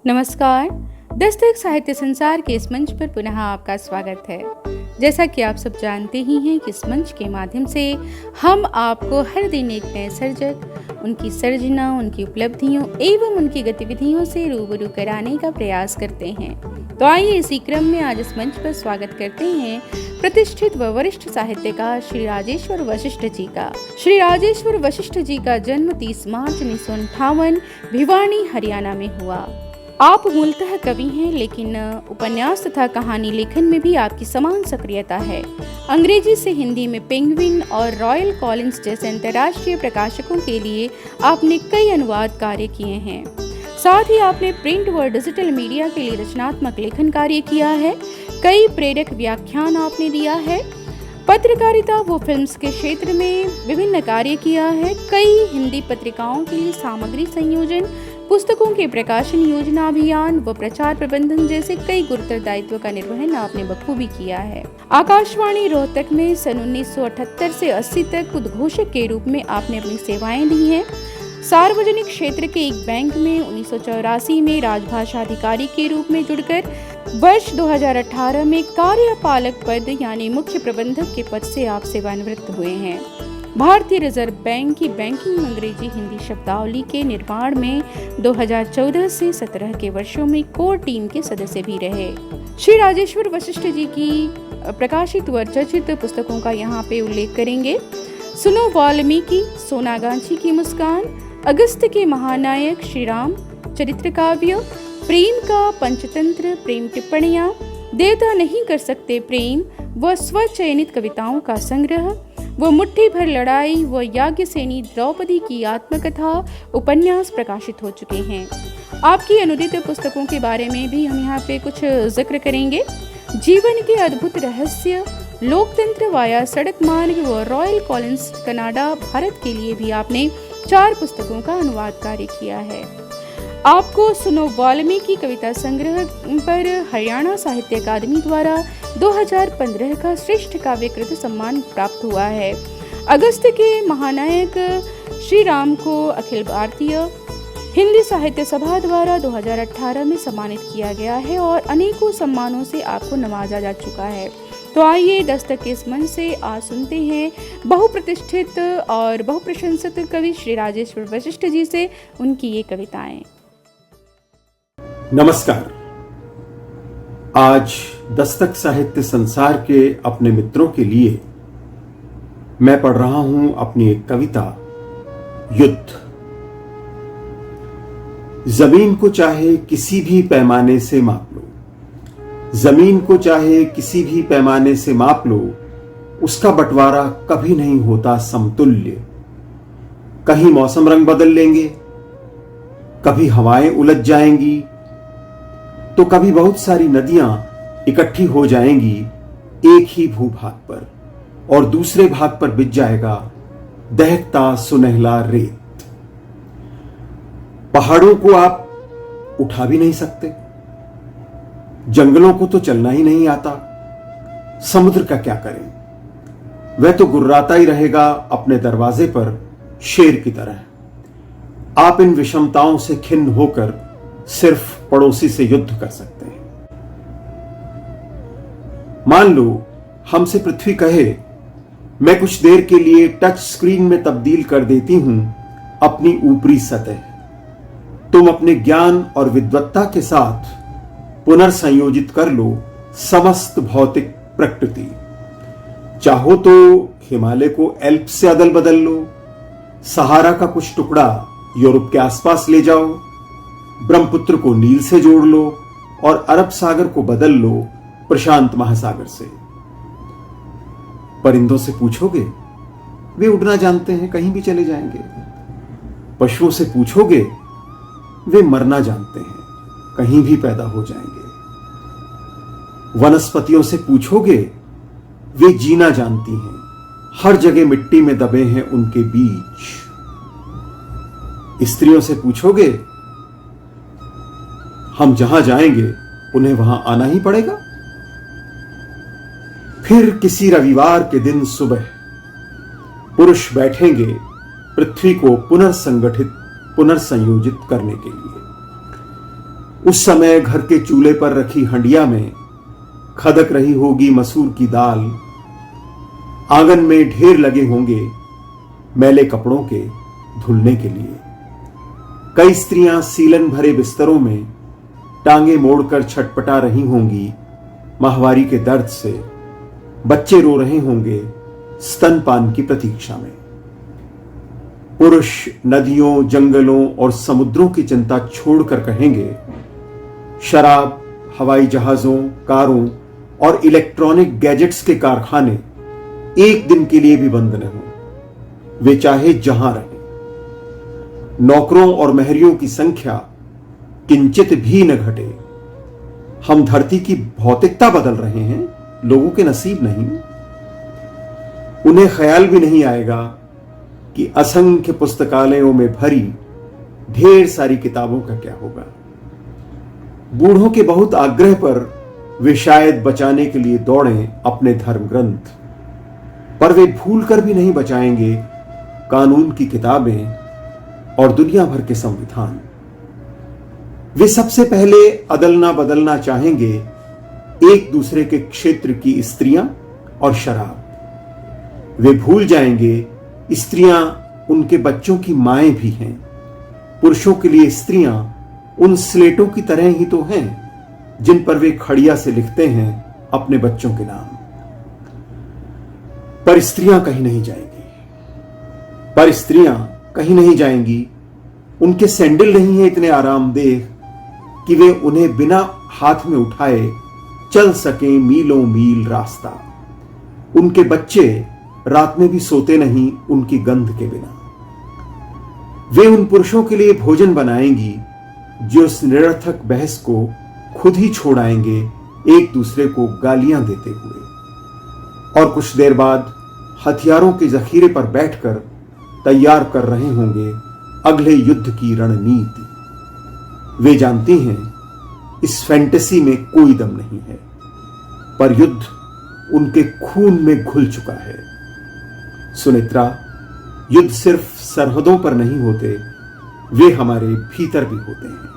नमस्कार। दस्तक साहित्य संसार के इस मंच पर पुनः आपका स्वागत है। जैसा कि आप सब जानते ही हैं कि इस मंच के माध्यम से हम आपको हर दिन एक नए सर्जक, उनकी सर्जना, उनकी उपलब्धियों एवं उनकी गतिविधियों से रूबरू कराने का प्रयास करते हैं। तो आइए इसी क्रम में आज इस मंच पर स्वागत करते हैं प्रतिष्ठित व वरिष्ठ साहित्यकार श्री राजेश्वर वशिष्ठ जी का। श्री राजेश्वर वशिष्ठ जी का जन्म 30 मार्च 1958 भिवानी, हरियाणा में हुआ। आप मूलतः कवि हैं, लेकिन उपन्यास तथा कहानी लेखन में भी आपकी समान सक्रियता है। अंग्रेजी से हिंदी में पेंगुइन और रॉयल कॉलिंस जैसे अंतर्राष्ट्रीय प्रकाशकों के लिए आपने कई अनुवाद कार्य किए हैं। साथ ही आपने प्रिंट व डिजिटल मीडिया के लिए रचनात्मक लेखन कार्य किया है। कई प्रेरक व्याख्यान आपने दिया है। पत्रकारिता व फिल्म्स के क्षेत्र में विभिन्न कार्य किया है। कई हिंदी पत्रिकाओं के लिए सामग्री संयोजन, पुस्तकों के प्रकाशन योजना अभियान व प्रचार प्रबंधन जैसे कई गुरुतर दायित्व का निर्वहन आपने बखूबी किया है। आकाशवाणी रोहतक में सन 1978 से 80 तक उद्घोषक के रूप में आपने अपनी सेवाएं दी हैं। सार्वजनिक क्षेत्र के एक बैंक में 1984 में राजभाषा अधिकारी के रूप में जुड़कर वर्ष 2018 में कार्यपालक पद यानी मुख्य प्रबंधक के पद से आप सेवानिवृत्त हुए हैं। भारतीय रिजर्व बैंक की बैंकिंग अंग्रेजी हिंदी शब्दावली के निर्माण में 2014 से 17 के वर्षों में कोर टीम के सदस्य भी रहे। श्री राजेश्वर वशिष्ठ जी की प्रकाशित व चर्चित पुस्तकों का यहाँ पे उल्लेख करेंगे। सुनो वाल्मीकि, सोनागाछी की मुस्कान, अगस्त के महानायक, श्री राम चरित्र काव्य, प्रेम का पंचतंत्र, प्रेम टिप्पणियां, देवता नहीं कर सकते प्रेम व स्वचयनित कविताओं का संग्रह, वो मुट्ठी भर लड़ाई व याज्ञसेनी द्रौपदी की आत्मकथा उपन्यास प्रकाशित हो चुके हैं। आपकी अनुदित पुस्तकों के बारे में भी हम यहाँ पे कुछ जिक्र करेंगे। जीवन के अद्भुत रहस्य, लोकतंत्र वाया सड़क मार्ग व रॉयल कॉलिंस कनाडा, भारत के लिए भी आपने 4 पुस्तकों का अनुवाद कार्य किया है। आपको सुनो वाल्मीकि कविता संग्रह पर हरियाणा साहित्य अकादमी द्वारा 2015 का श्रेष्ठ काव्यकृत सम्मान प्राप्त हुआ है। अगस्त के महानायक श्री राम को अखिल भारतीय हिंदी साहित्य सभा द्वारा 2018 में सम्मानित किया गया है और अनेकों सम्मानों से आपको नवाजा जा चुका है। तो आइए दस्तक के इस मंच से आज सुनते हैं बहुप्रतिष्ठित और बहुप्रशंसित कवि श्री राजेश्वर वशिष्ठ जी से उनकी ये कविताएं। नमस्कार। आज दस्तक साहित्य संसार के अपने मित्रों के लिए मैं पढ़ रहा हूं अपनी एक कविता, युद्ध। जमीन को चाहे किसी भी पैमाने से माप लो, जमीन को चाहे किसी भी पैमाने से माप लो, उसका बंटवारा कभी नहीं होता समतुल्य। कहीं मौसम रंग बदल लेंगे, कभी हवाएं उलझ जाएंगी, तो कभी बहुत सारी नदियां इकट्ठी हो जाएंगी एक ही भूभाग पर, और दूसरे भाग पर बिछ जाएगा दहकता सुनहला रेत। पहाड़ों को आप उठा भी नहीं सकते, जंगलों को तो चलना ही नहीं आता, समुद्र का क्या करें? वह तो गुर्राता ही रहेगा अपने दरवाजे पर शेर की तरह। आप इन विषमताओं से खिन्न होकर सिर्फ पड़ोसी से युद्ध कर सकते हैं। मान लो हमसे पृथ्वी कहे, मैं कुछ देर के लिए टच स्क्रीन में तब्दील कर देती हूं अपनी ऊपरी सतह, तुम अपने ज्ञान और विद्वत्ता के साथ पुनर्संयोजित कर लो समस्त भौतिक प्रकृति। चाहो तो हिमालय को एल्प से अदल बदल लो, सहारा का कुछ टुकड़ा यूरोप के आसपास ले जाओ, ब्रह्मपुत्र को नील से जोड़ लो और अरब सागर को बदल लो प्रशांत महासागर से। परिंदों से पूछोगे, वे उड़ना जानते हैं, कहीं भी चले जाएंगे। पशुओं से पूछोगे, वे मरना जानते हैं, कहीं भी पैदा हो जाएंगे। वनस्पतियों से पूछोगे, वे जीना जानती हैं, हर जगह मिट्टी में दबे हैं उनके बीज। स्त्रियों से पूछोगे, हम जहां जाएंगे उन्हें वहां आना ही पड़ेगा। फिर किसी रविवार के दिन सुबह पुरुष बैठेंगे पृथ्वी को पुनर्संगठित पुनर्संयोजित करने के लिए। उस समय घर के चूल्हे पर रखी हंडिया में खदक रही होगी मसूर की दाल। आंगन में ढेर लगे होंगे मैले कपड़ों के धुलने के लिए। कई स्त्रियां सीलन भरे बिस्तरों में टांगे मोड़कर छटपटा रही होंगी माहवारी के दर्द से। बच्चे रो रहे होंगे स्तनपान की प्रतीक्षा में। पुरुष नदियों, जंगलों और समुद्रों की चिंता छोड़कर कहेंगे, शराब, हवाई जहाजों, कारों और इलेक्ट्रॉनिक गैजेट्स के कारखाने एक दिन के लिए भी बंद न हों, वे चाहे जहां रहें। नौकरों और महरियों की संख्या किंचित भी न घटे। हम धरती की भौतिकता बदल रहे हैं, लोगों के नसीब नहीं। उन्हें ख्याल भी नहीं आएगा कि असंख्य पुस्तकालयों में भरी ढेर सारी किताबों का क्या होगा। बूढ़ों के बहुत आग्रह पर वे शायद बचाने के लिए दौड़ें अपने धर्म ग्रंथ, पर वे भूल कर भी नहीं बचाएंगे कानून की किताबें और दुनिया भर के संविधान। वे सबसे पहले अदलना बदलना चाहेंगे एक दूसरे के क्षेत्र की स्त्रियां और शराब। वे भूल जाएंगे स्त्रियां उनके बच्चों की माएं भी हैं। पुरुषों के लिए स्त्रियां उन स्लेटों की तरह ही तो हैं जिन पर वे खड़िया से लिखते हैं अपने बच्चों के नाम। पर स्त्रियां कहीं नहीं जाएंगी। उनके सैंडल नहीं है इतने आरामदेह कि वे उन्हें बिना हाथ में उठाए चल सकें मीलों मील रास्ता। उनके बच्चे रात में भी सोते नहीं उनकी गंध के बिना। वे उन पुरुषों के लिए भोजन बनाएंगी जो इस निरर्थक बहस को खुद ही छोड़ाएंगे एक दूसरे को गालियां देते हुए। और कुछ देर बाद हथियारों के जखीरे पर बैठकर तैयार कर रहे होंगे अगले युद्ध की रणनीति। वे जानती हैं इस फैंटेसी में कोई दम नहीं है, पर युद्ध उनके खून में घुल चुका है। सुनेत्रा, युद्ध सिर्फ सरहदों पर नहीं होते, वे हमारे भीतर भी होते हैं।